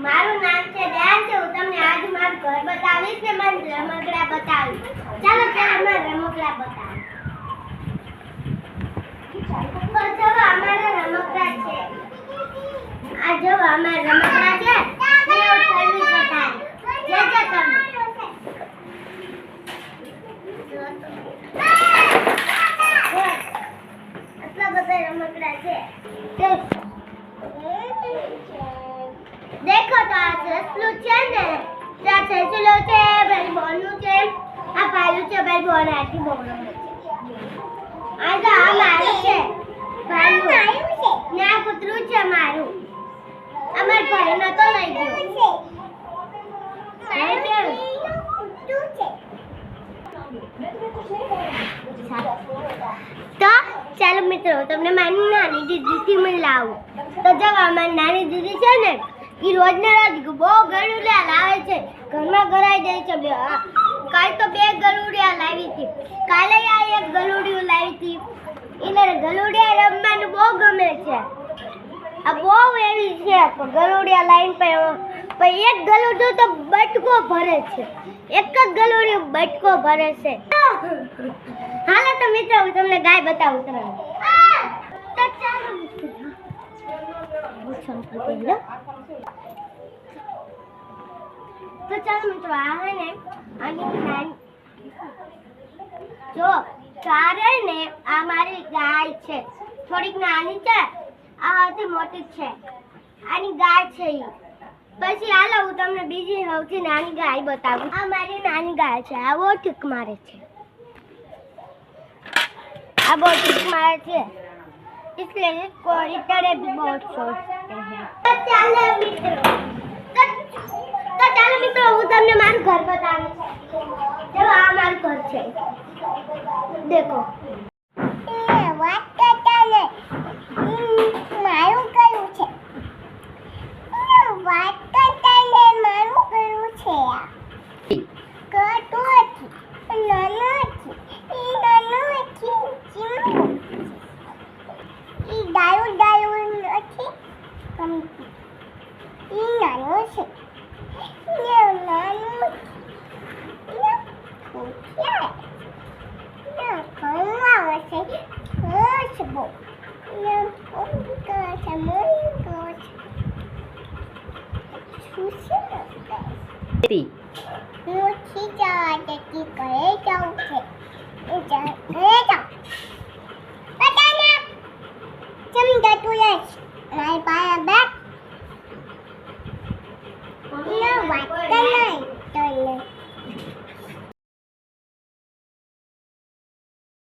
મારું નામ છે દયાન છે. હું તમને આજ મારું ઘર બતાવીશ ને મને રમકડા બતાવીશ. ચાલો ચાલો મને રમકડા બતાવો. તો જો અમારા રમકડા છે. આ જો અમારા રમકડા છે. એ ઉઠાવી શકાય. જે જે તમે આટલા બધા રમકડા છે. देखो तो आ ससलू છે ને ત્યાં સસલું છે ભાઈ બોનું છે આ ભાઈયું છે ભાઈ બોન આટી બોનો આ તો આ મારું છે ભાઈયું છે ને આ કૂતરું છે મારું અમાર ભાઈ ન તો લઈ ગયો તો ચાલો મિત્રો તમને મારી નાની દીદીથી મિલાવું. તો જો અમારી નાની દીદી છે ને એ રોજ ને રોજ બહુ ગલુડિયા લાવે છે. ઘરમાં ગરાઈ દે છે. કાલ તો 2 ગલુડિયા લાવી હતી. કાલે આ એક ગલુડિયું લાવી હતી. એને ગલુડિયા રમવાનું બહુ ગમે છે. આ બહુ એવી છે ગલુડિયા લાઈન પર એક ગલુડિયું તો બટકો ભરે છે. એક જ ગલુડિયું બટકો ભરે છે. હાલો તો મિત્રો હું તમને ગાય બતાવું તમને. તો ચાલો મિત્રો तो चलो मित्रों आ है ने जो सारे ने हमारी गाय છે થોડીક નાની છે આ હતી મોટી છે આની ગાય છે પછી હાલો હું તમને બીજી સૌથી નાની ગાય બતાવું આ મારી નાની ગાય છે આ બહુ ઠીક મારે છે આ બહુ ઠીક મારે છે इसलिए इसको इतने भी बहुत सोचते हैं चलो મિત્રો હું તમને મારું ઘર બતાવીશ જો આ મારું ઘર છે દેખો એ વાત ચાલે મારું ઘર છે વાત ચાલે મારું ઘર છે કટો છે નાનો છે એ નાનો છે એ ડાયો નથી એ નાનો છે My